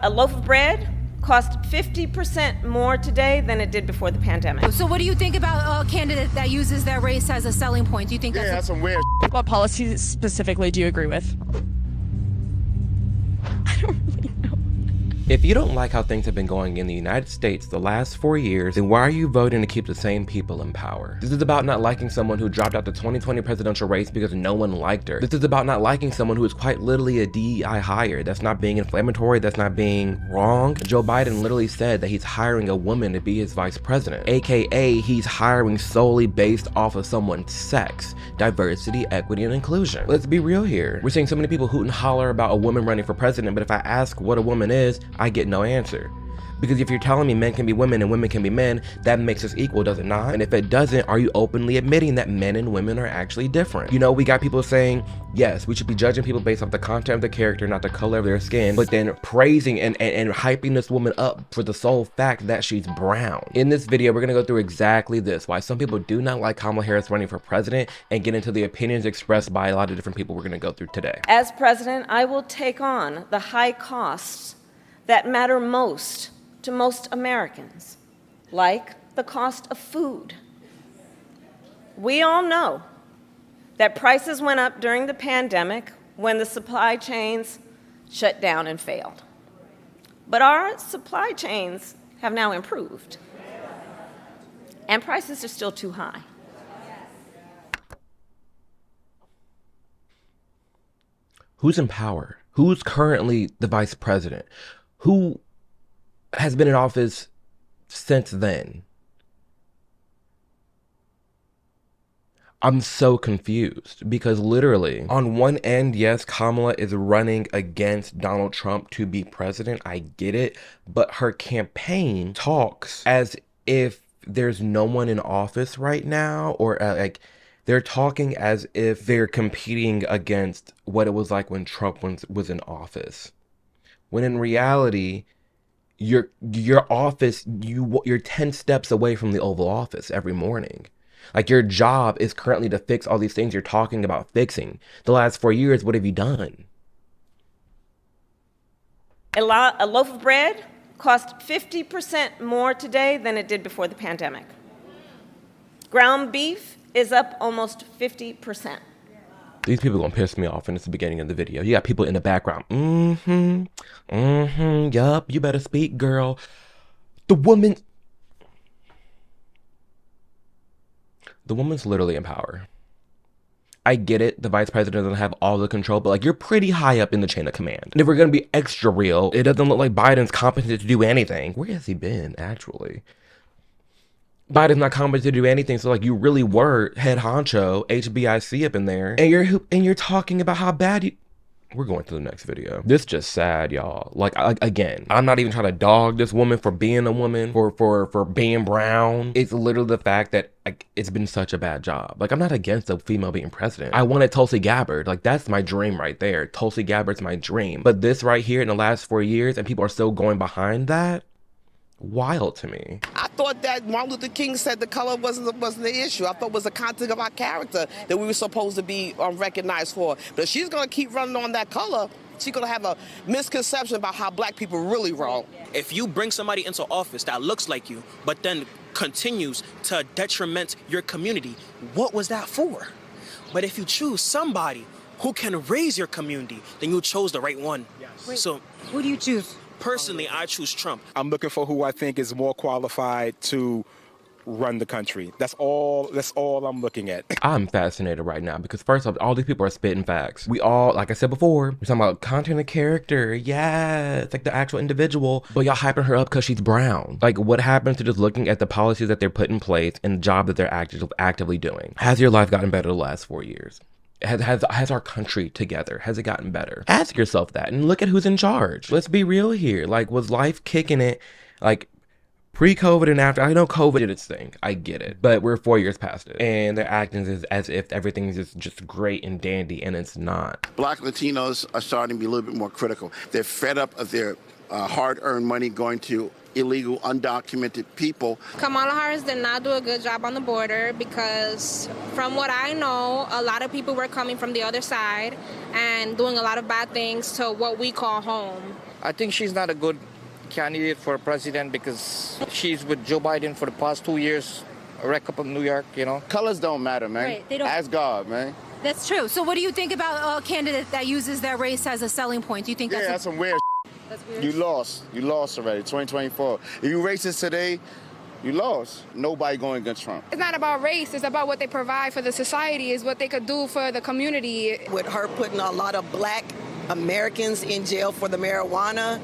A loaf of bread costs 50% more today than it did before the pandemic. So what do you think about a candidate that uses their race as a selling point? Do you think that's some weird What policies specifically do you agree with? I don't really know. If you don't like how things have been going in the United States the last 4 years, then why are you voting to keep the same people in power? This is about not liking someone who dropped out the 2020 presidential race because no one liked her. This is about not liking someone who is quite literally a DEI hire. That's not being inflammatory, that's not being wrong. Joe Biden literally said that he's hiring a woman to be his vice president, aka he's hiring solely based off of someone's sex, diversity, equity, and inclusion. Let's be real here. We're seeing so many people hoot and holler about a woman running for president, but if I ask what a woman is, I get no answer. Because if you're telling me men can be women and women can be men, that makes us equal, does it not? And if it doesn't, are you openly admitting that men and women are actually different? You know, we got people saying, yes, we should be judging people based off the content of the character, not the color of their skin, but then praising and hyping this woman up for the sole fact that she's brown. In this video, we're gonna go through exactly this, why some people do not like Kamala Harris running for president, and get into the opinions expressed by a lot of different people we're gonna go through today. As president, I will take on the high costs that matter most to most Americans, like the cost of food. We all know that prices went up during the pandemic when the supply chains shut down and failed. But our supply chains have now improved, and prices are still too high. Who's in power? Who's currently the vice president? Who has been in office since then? I'm so confused because literally on one end, yes, Kamala is running against Donald Trump to be president. I get it. But her campaign talks as if there's no one in office right now, or like they're talking as if they're competing against what it was like when Trump was in office. When in reality, your office, you're 10 steps away from the Oval Office every morning. Like, your job is currently to fix all these things you're talking about fixing. The last 4 years, what have you done? A loaf of bread costs 50% more today than it did before the pandemic. Ground beef is up almost 50%. These people gonna piss me off, and it's the beginning of the video. You got people in the background. Yup, you better speak, girl. The woman's literally in power. I get it, the vice president doesn't have all the control, but like, you're pretty high up in the chain of command. And if we're gonna be extra real, it doesn't look like Biden's competent to do anything. Where has he been, actually? Biden's not competent to do anything, so like, you really were head honcho, HBIC up in there, and you're talking about how bad you... We're going to the next video. This just sad, y'all. Like, again, I'm not even trying to dog this woman for being a woman, for being brown. It's literally the fact that, like, it's been such a bad job. Like, I'm not against a female being president. I wanted Tulsi Gabbard. Like, that's my dream right there. Tulsi Gabbard's my dream. But this right here in the last 4 years, and people are still going behind that, wild to me. I thought that Martin Luther King said the color wasn't the issue. I thought it was the content of our character that we were supposed to be recognized for. But if she's going to keep running on that color, she's going to have a misconception about how black people really roll. If you bring somebody into office that looks like you, but then continues to detriment your community, what was that for? But if you choose somebody who can raise your community, then you chose the right one. Yes. Wait, so who do you choose? Personally, I choose Trump. I'm looking for who I think is more qualified to run the country. That's all I'm looking at. I'm fascinated right now because first off, all these people are spitting facts. We all, like I said before, we're talking about content and character. Yeah, it's like the actual individual, but y'all hyping her up because she's brown. Like, what happens to just looking at the policies that they're putting in place and the job that they're actively doing? Has your life gotten better the last 4 years? Has our country together? Has it gotten better? Ask yourself that and look at who's in charge. Let's be real here. Like, was life kicking it like pre-COVID and after? I know COVID did its thing. I get it. But we're 4 years past it. And they're acting as if everything's just great and dandy, and it's not. Black Latinos are starting to be a little bit more critical. They're fed up of their hard-earned money going to illegal, undocumented people. Kamala Harris did not do a good job on the border because from what I know, a lot of people were coming from the other side and doing a lot of bad things to what we call home. I think she's not a good candidate for president because she's with Joe Biden for the past 2 years, a wreck up in New York, you know. Colors don't matter, man. Right, they don't. Ask God, man. That's true. So what do you think about a candidate that uses their race as a selling point? Do you think That's some weird that's weird? You lost. You lost already, 2024. If you racist today, you lost. Nobody going against Trump. It's not about race. It's about what they provide for the society, is what they could do for the community. With her putting a lot of black Americans in jail for the marijuana,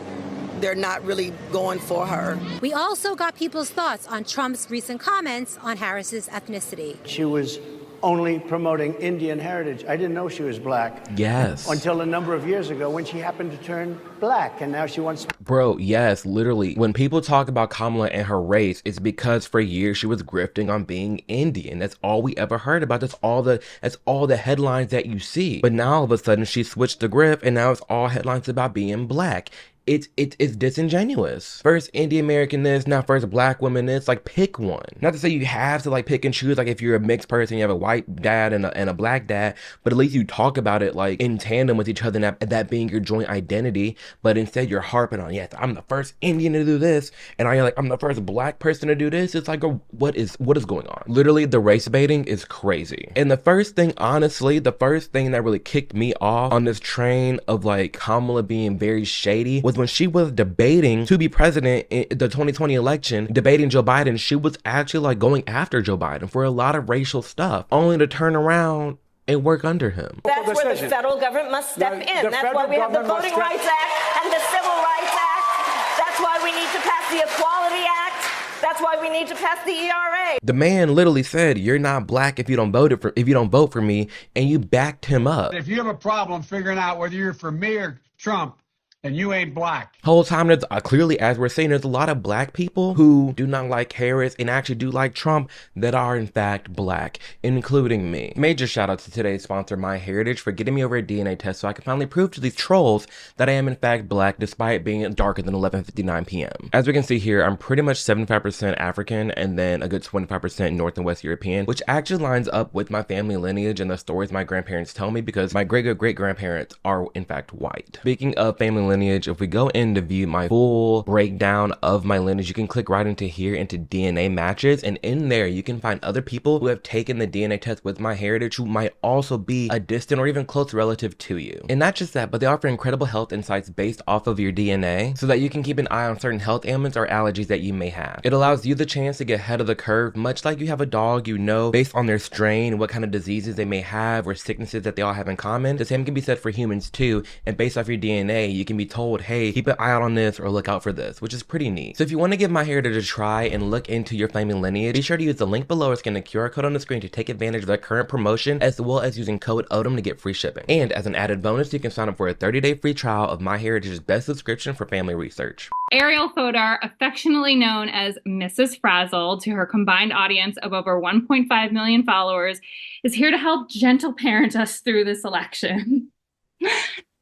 they're not really going for her. We also got people's thoughts on Trump's recent comments on Harris's ethnicity. She was only promoting Indian heritage. I didn't know she was black. Yes. Until a number of years ago when she happened to turn black, and now she wants... Bro, yes, literally. When people talk about Kamala and her race, it's because for years she was grifting on being Indian. That's all we ever heard about. That's all the headlines that you see. But now all of a sudden she switched the grip and now it's all headlines about being black. It's disingenuous. First Indian American this, now first black woman this, like pick one. Not to say you have to like pick and choose, like if you're a mixed person, you have a white dad and a black dad, but at least you talk about it like in tandem with each other and that being your joint identity. But instead you're harping on, yes, I'm the first Indian to do this, and you're like, I'm the first black person to do this. It's like, what is going on? Literally, the race baiting is crazy. And the first thing that really kicked me off on this train of like Kamala being very shady was when she was debating to be president in the 2020 election, debating Joe Biden. She was actually like going after Joe Biden for a lot of racial stuff, only to turn around and work under him. That's where the federal government must step in. That's why we have the Voting Rights Act and the Civil Rights Act. That's why we need to pass the Equality Act. That's why we need to pass the ERA. The man literally said, "You're not black if you don't vote for me," and you backed him up. If you have a problem figuring out whether you're for me or Trump, and you ain't black. Whole time, there's clearly, as we're saying, there's a lot of black people who do not like Harris and actually do like Trump that are in fact black, including me. Major shout out to today's sponsor, MyHeritage, for getting me over a DNA test so I can finally prove to these trolls that I am in fact black despite being darker than 11:59 p.m. As we can see here, I'm pretty much 75% African and then a good 25% North and West European, which actually lines up with my family lineage and the stories my grandparents tell me because my great-great-great-grandparents are in fact white. Speaking of family lineage, if we go in to view my full breakdown of my lineage, you can click right into here into DNA matches, and in there you can find other people who have taken the DNA test with MyHeritage who might also be a distant or even close relative to you. And not just that, but they offer incredible health insights based off of your DNA so that you can keep an eye on certain health ailments or allergies that you may have. It allows you the chance to get ahead of the curve, much like you have a dog, you know, based on their strain, what kind of diseases they may have or sicknesses that they all have in common. The same can be said for humans too, and based off your DNA, you can be told, hey, keep an eye out on this or look out for this, which is pretty neat. So if you want to give MyHeritage a try and look into your family lineage, be sure to use the link below or scan the QR code on the screen to take advantage of their current promotion, as well as using code ODOM to get free shipping. And as an added bonus, you can sign up for a 30-day free trial of MyHeritage's best subscription for family research. Ariel Fodor, affectionately known as Mrs. Frazzle to her combined audience of over 1.5 million followers, is here to help gentle parent us through this election.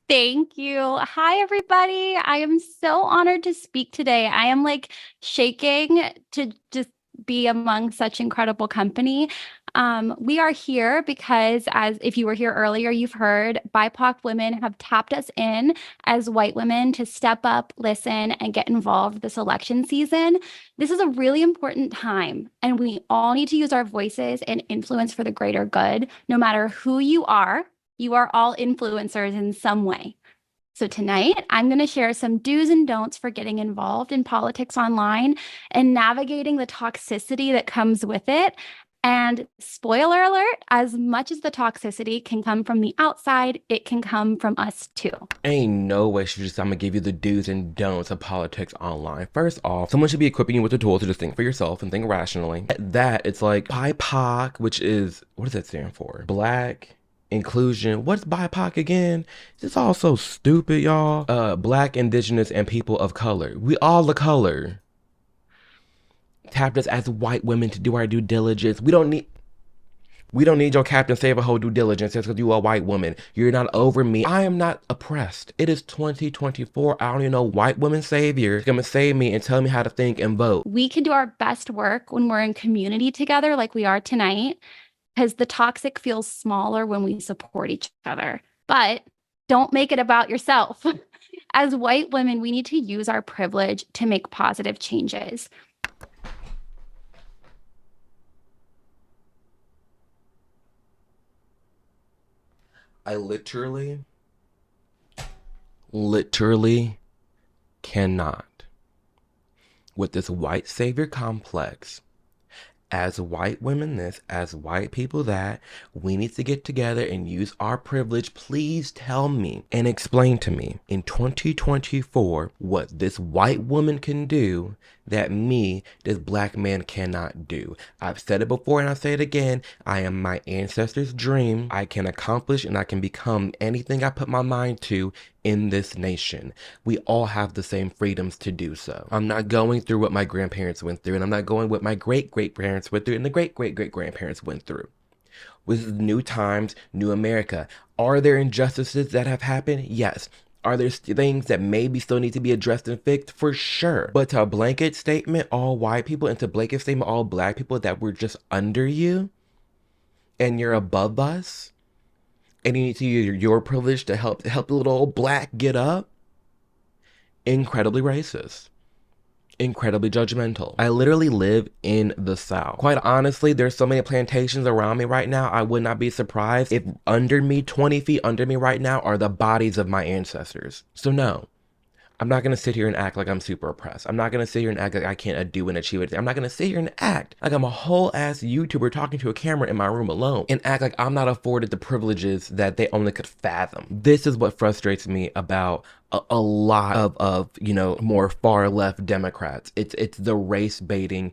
Thank you. Hi, everybody. I am so honored to speak today. I am like shaking to just be among such incredible company. We are here because, as if you were here earlier, you've heard BIPOC women have tapped us in as white women to step up, listen, and get involved this election season. This is a really important time, and we all need to use our voices and influence for the greater good. No matter who you are all influencers in some way. So tonight, I'm going to share some do's and don'ts for getting involved in politics online and navigating the toxicity that comes with it. And spoiler alert, as much as the toxicity can come from the outside, it can come from us too. Ain't no way I'm gonna give you the do's and don'ts of politics online. First off, someone should be equipping you with the tools to just think for yourself and think rationally. At that, it's like BIPOC, which is, what does that stand for? Black inclusion. What's BIPOC again? It's all so stupid, y'all. Black, indigenous, and people of color. We all the color. Tapped us as white women to do our due diligence. We don't need your Captain Save-A-Ho due diligence just because you are a white woman. You're not over me. I am not oppressed. It is 2024. I don't even know white woman savior is gonna save me and tell me how to think and vote. We can do our best work when we're in community together like we are tonight, because the toxic feels smaller when we support each other. But don't make it about yourself. As white women, we need to use our privilege to make positive changes. I literally cannot, with this white savior complex, as white women this, as white people that, we need to get together and use our privilege. Please tell me and explain to me in 2024 what this white woman can do that me, this black man, cannot do. I've said it before and I'll say it again. I am my ancestors' dream. I can accomplish and I can become anything I put my mind to in this nation. We all have the same freedoms to do so. I'm not going through what my grandparents went through, and I'm not going what my great-great-parents went through and the great-great-great-grandparents went through. With new times, new America. Are there injustices that have happened? Yes. Are there things that maybe still need to be addressed and fixed? For sure. But to a blanket statement, all white people, and to blanket statement, all black people, that we're just under you and you're above us, and you need to use your privilege to help the little old black get up. Incredibly racist. Incredibly judgmental. I literally live in the South. Quite honestly, there's so many plantations around me right now, I would not be surprised if under me, 20 feet under me right now, are the bodies of my ancestors. So no. I'm not going to sit here and act like I'm super oppressed. I'm not going to sit here and act like I can't do and achieve anything. I'm not going to sit here and act like I'm a whole ass YouTuber talking to a camera in my room alone and act like I'm not afforded the privileges that they only could fathom. This is what frustrates me about a lot of more far left Democrats. It's the race baiting.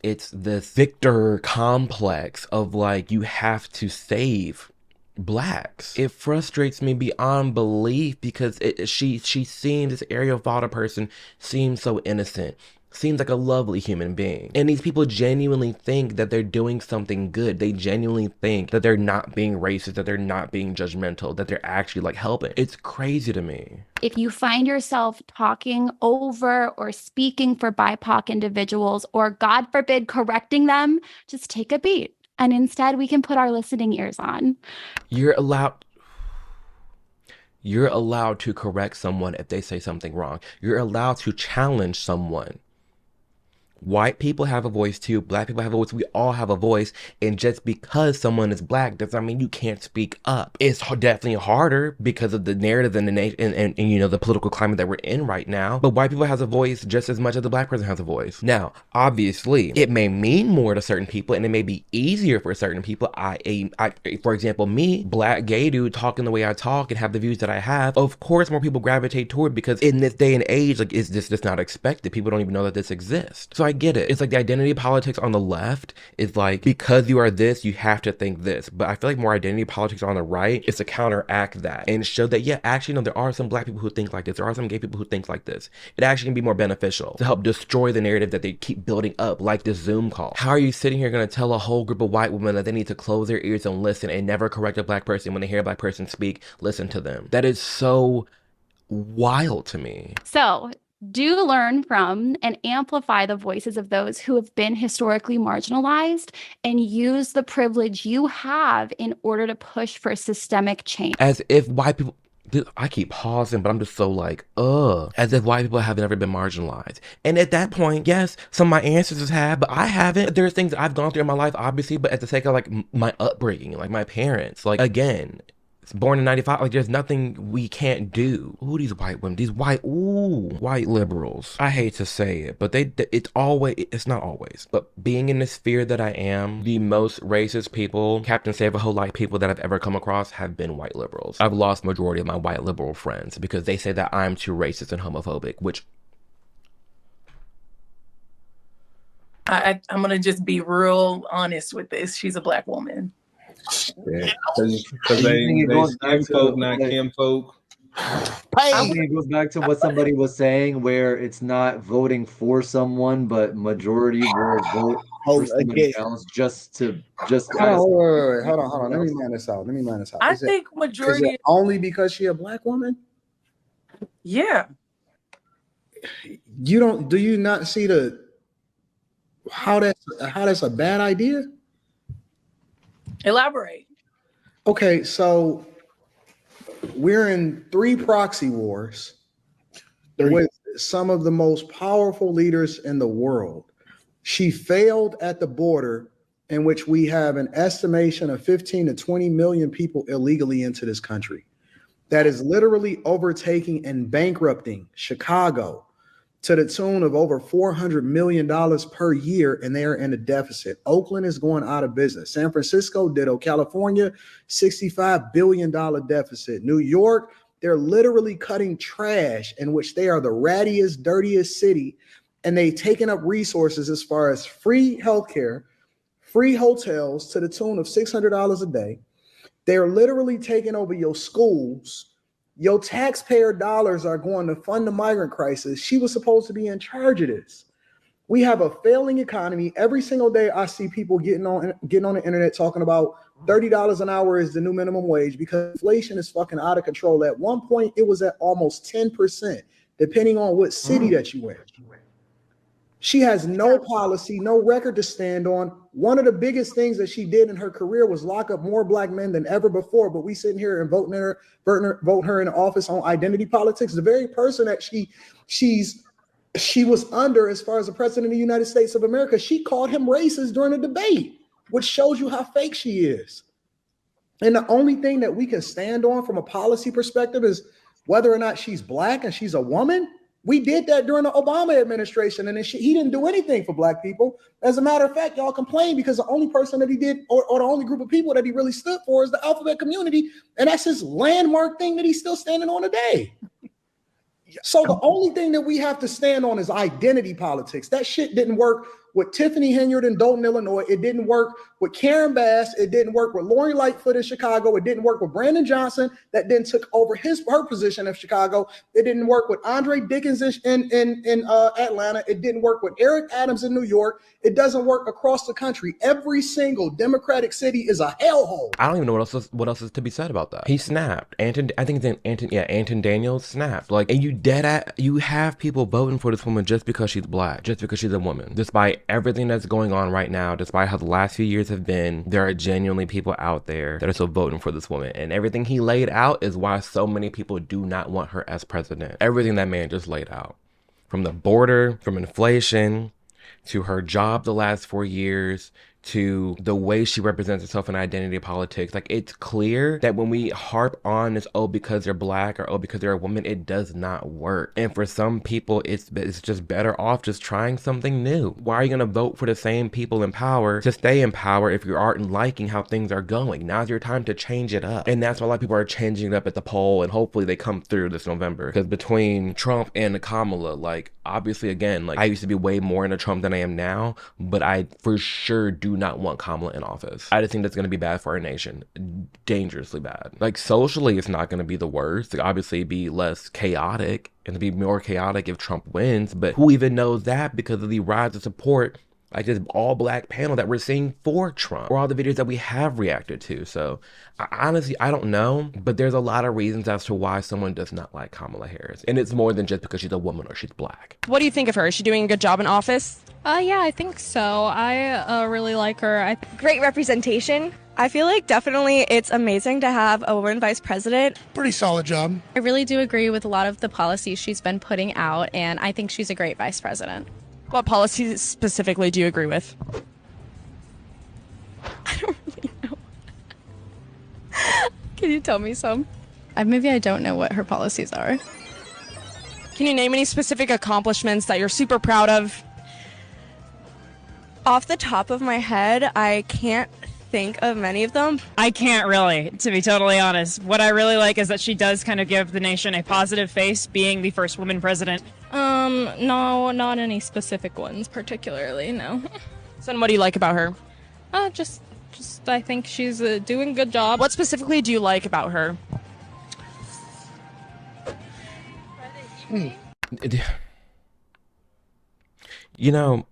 It's this victor complex of like, you have to save blacks. It frustrates me beyond belief because she seems, this Ariel Fada person seems so innocent, seems like a lovely human being. And these people genuinely think that they're doing something good. They genuinely think that they're not being racist, that they're not being judgmental, that they're actually like helping. It's crazy to me. If you find yourself talking over or speaking for BIPOC individuals, or God forbid, correcting them, just take a beat. And instead, we can put our listening ears on. You're allowed to correct someone if they say something wrong. You're allowed to challenge someone. White people have a voice too. Black people have a voice. We all have a voice. And just because someone is black does not mean you can't speak up. It's definitely harder because of the narrative and the nation and the political climate that we're in right now. But white people has a voice just as much as the black person has a voice. Now, obviously, it may mean more to certain people and it may be easier for certain people. I for example, me, black gay dude, talking the way I talk and have the views that I have. Of course, more people gravitate toward, because in this day and age, like, is this just not expected? People don't even know that this exists. So I get it. It's like the identity politics on the left is like, because you are this, you have to think this. But I feel like more identity politics on the right is to counteract that and show that, yeah, actually, no, there are some black people who think like this. There are some gay people who think like this. It actually can be more beneficial to help destroy the narrative that they keep building up, like this Zoom call. How are you sitting here going to tell a whole group of white women that they need to close their ears and listen and never correct a black person when they hear a black person speak? Listen to them. That is so wild to me. So do learn from and amplify the voices of those who have been historically marginalized, and use the privilege you have in order to push for systemic change. As if white people, I keep pausing, but I'm just so like, as if white people have never been marginalized. And at that point, yes, some of my ancestors have, but I haven't. There's things that I've gone through in my life, obviously, but at the sake of like my upbringing, like my parents, like, again, born in 95, like, there's nothing we can't do. Ooh, these white women, these white liberals. I hate to say it, but it's not always, but being in the sphere that I am, the most racist people, Captain Save-A-Whole-Lot people that I've ever come across have been white liberals. I've lost majority of my white liberal friends because they say that I'm too racist and homophobic, which I'm gonna just be real honest with this. She's a black woman. Yeah, because they skin folk, not Kim folk. I think it goes back to what somebody was saying, where it's not voting for someone, but majority will vote for somebody else just Hold on. Let me line this out. I think majority. Is it only because she a black woman? Yeah. Do you not see how that's a bad idea? Elaborate. Okay, so we're in 3 proxy wars with some of the most powerful leaders in the world. She failed at the border, in which we have an estimation of 15 to 20 million people illegally into this country. That is literally overtaking and bankrupting Chicago to the tune of over $400 million per year, and they are in a deficit. Oakland is going out of business. San Francisco, ditto. California, $65 billion deficit. New York, they're literally cutting trash, in which they are the rattiest, dirtiest city, and they've taken up resources as far as free healthcare, free hotels to the tune of $600 a day. They're literally taking over your schools. Your taxpayer dollars are going to fund the migrant crisis. She was supposed to be in charge of this. We have a failing economy. Every single day I see people getting on the internet talking about $30 an hour is the new minimum wage because inflation is fucking out of control. At one point, it was at almost 10%, depending on what city that you in. She has no policy, no record to stand on. One of the biggest things that she did in her career was lock up more black men than ever before. But we sitting here and vote her in office on identity politics. The very person that she was under as far as the president of the United States of America, she called him racist during a debate, which shows you how fake she is. And the only thing that we can stand on from a policy perspective is whether or not she's black and she's a woman. We did that during the Obama administration, and he didn't do anything for black people. As a matter of fact, y'all complain because the only person that he did, or the only group of people that he really stood for, is the alphabet community, and that's his landmark thing that he's still standing on today. So the only thing that we have to stand on is identity politics. That shit didn't work with Tiffany Henyard in Dayton, Illinois. It didn't work with Karen Bass. It didn't work with Lori Lightfoot in Chicago. It didn't work with Brandon Johnson that then took over her position in Chicago. It didn't work with Andre Dickens in Atlanta. It didn't work with Eric Adams in New York. It doesn't work across the country. Every single Democratic city is a hellhole. I don't even know what else is to be said about that. He snapped. Anton Daniels snapped. Like, and you have people voting for this woman just because she's black, just because she's a woman. Despite everything that's going on right now, despite how the last few years have been, there are genuinely people out there that are still voting for this woman. And everything he laid out is why so many people do not want her as president. Everything that man just laid out. From the border, from inflation, to her job the last 4 years, to the way she represents herself in identity politics. Like, it's clear that when we harp on this, oh, because they're black or oh, because they're a woman, it does not work. And for some people, it's just better off just trying something new. Why are you going to vote for the same people in power to stay in power if you aren't liking how things are going? Now's your time to change it up. And that's why a lot of people are changing it up at the poll, and hopefully they come through this November. Because between Trump and Kamala, like, obviously, again, like, I used to be way more into Trump than I am now, but I for sure do not want Kamala in office. I just think that's going to be bad for our nation. Dangerously bad. Like, socially, it's not going to be the worst. Like, obviously, it'd be less chaotic, and it'd be more chaotic if Trump wins, but who even knows that because of the rise of support, like this all black panel that we're seeing for Trump, or all the videos that we have reacted to. So honestly, I don't know, but there's a lot of reasons as to why someone does not like Kamala Harris. And it's more than just because she's a woman or she's black. What do you think of her? Is she doing a good job in office? Yeah, I think so. I really like her. Great representation. I feel like definitely it's amazing to have a woman vice president. Pretty solid job. I really do agree with a lot of the policies she's been putting out, and I think she's a great vice president. What policies specifically do you agree with? I don't really know. Can you tell me some? Maybe I don't know what her policies are. Can you name any specific accomplishments that you're super proud of? Off the top of my head, I can't think of many of them. I can't really, to be totally honest. What I really like is that she does kind of give the nation a positive face, being the first woman president. No, not any specific ones particularly, no. So then what do you like about her? Just I think she's doing a good job. What specifically do you like about her? You know,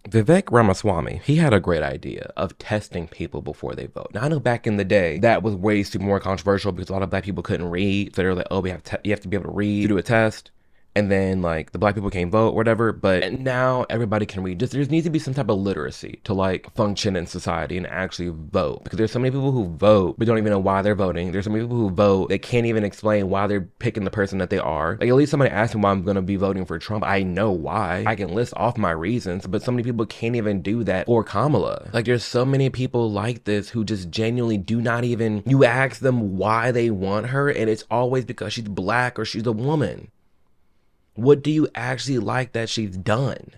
Vivek Ramaswamy, he had a great idea of testing people before they vote. Now, I know back in the day, that was way more controversial because a lot of black people couldn't read. So they were like, oh, you have to be able to read to do a test. and then like the black people can't vote, whatever. But now everybody can read. Just there needs to be some type of literacy to like function in society and actually vote, because there's so many people who vote but don't even know why they're voting. There's so many people who vote they can't even explain why they're picking the person that they are. Like, at least somebody asked me why I'm gonna be voting for Trump. I know why. I can list off my reasons, but so many people can't even do that for Kamala. Like, there's so many people like this who just genuinely do not even, you ask them why they want her and it's always because she's black or she's a woman. What do you actually like that she's done?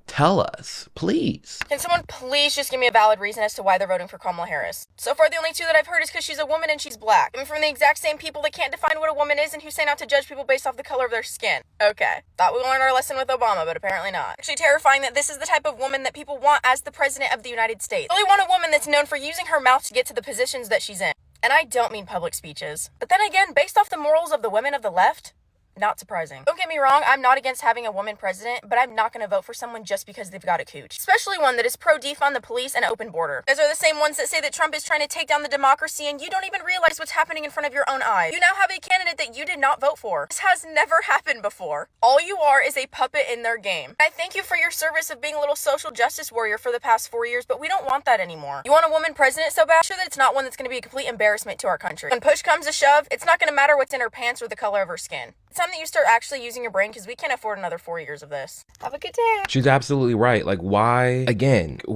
Tell us, please. Can someone please just give me a valid reason as to why they're voting for Kamala Harris? So far, the only two that I've heard is because she's a woman and she's black. I mean, from the exact same people that can't define what a woman is and who say not to judge people based off the color of their skin. Okay. Thought we learned our lesson with Obama, but apparently not. Actually terrifying that this is the type of woman that people want as the president of the United States. They really want a woman that's known for using her mouth to get to the positions that she's in. And I don't mean public speeches. But then again, based off the morals of the women of the left, not surprising. Don't get me wrong, I'm not against having a woman president, but I'm not going to vote for someone just because they've got a cooch. Especially one that is pro-defund the police and open border. Those are the same ones that say that Trump is trying to take down the democracy and you don't even realize what's happening in front of your own eyes. You now have a candidate that you did not vote for. This has never happened before. All you are is a puppet in their game. I thank you for your service of being a little social justice warrior for the past 4 years, but we don't want that anymore. You want a woman president so bad? I'm sure that it's not one that's going to be a complete embarrassment to our country. When push comes to shove, it's not going to matter what's in her pants or the color of her skin. It's time that you start actually using your brain because we can't afford another 4 years of this. Have a good day. She's absolutely right. Like, why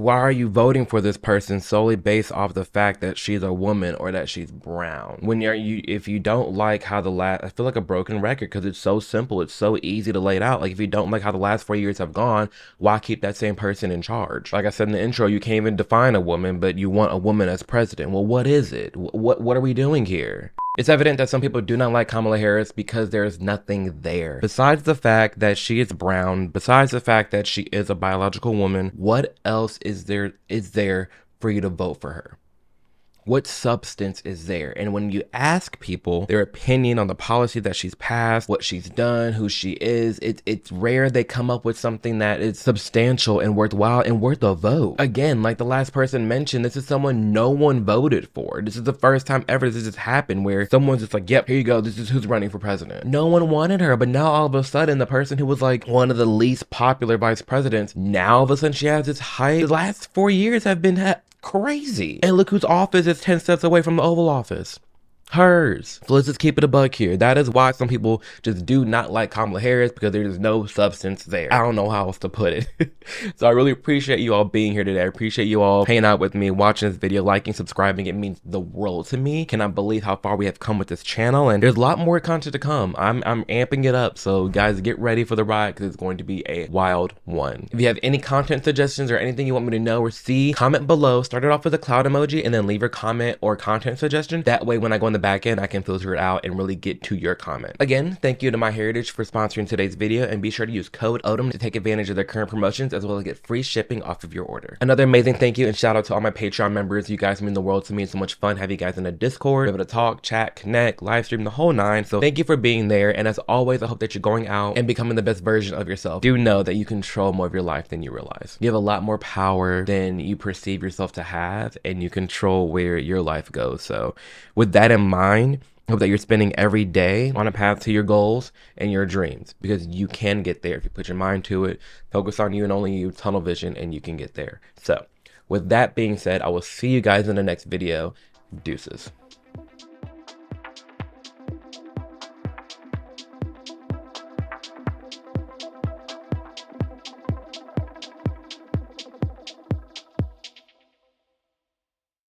are you voting for this person solely based off the fact that she's a woman or that she's brown? When if you don't like how I feel like a broken record because it's so simple, it's so easy to lay it out. Like, if you don't like how the last 4 years have gone, why keep that same person in charge? Like I said in the intro, you can't even define a woman, but you want a woman as president. Well, what is it? What are we doing here? It's evident that some people do not like Kamala Harris because there's nothing there. Besides the fact that she is brown, besides the fact that she is a biological woman, what else is there for you to vote for her? What substance is there? And when you ask people their opinion on the policy that she's passed, what she's done, who she is, it's rare they come up with something that is substantial and worthwhile and worth a vote. Again, like the last person mentioned, this is someone no one voted for. This is the first time ever this has happened where someone's just like, yep, here you go, this is who's running for president. No one wanted her, but now all of a sudden the person who was like one of the least popular vice presidents, now all of a sudden she has this hype. The last 4 years have been crazy. And look whose office is 10 steps away from the Oval Office. Hers. So let's just keep it a buck here. That is why some people just do not like Kamala Harris, because there's no substance there. I don't know how else to put it. So I really appreciate you all being here today. I appreciate you all hanging out with me, watching this video, liking, subscribing. It means the world to me. Cannot believe how far we have come with this channel, and there's a lot more content to come. I'm amping it up, so guys, get ready for the ride because it's going to be a wild one. If you have any content suggestions or anything you want me to know or see, comment below. Start it off with a cloud emoji and then leave your comment or content suggestion. That way when I go in the back end, I can filter it out and really get to your comment. Again, thank you to MyHeritage for sponsoring today's video, and be sure to use code ODOM to take advantage of their current promotions as well as get free shipping off of your order. Another amazing thank you and shout out to all my Patreon members. You guys mean the world to me. It's so much fun having you guys in a Discord, able to talk, chat, connect, live stream, the whole nine. So thank you for being there, and as always, I hope that you're going out and becoming the best version of yourself. Do know that you control more of your life than you realize. You have a lot more power than you perceive yourself to have, and you control where your life goes. So with that in mind, I hope that you're spending every day on a path to your goals and your dreams, because you can get there if you put your mind to it, focus on you and only you, tunnel vision, and you can get there. So with that being said, I will see you guys in the next video. Deuces.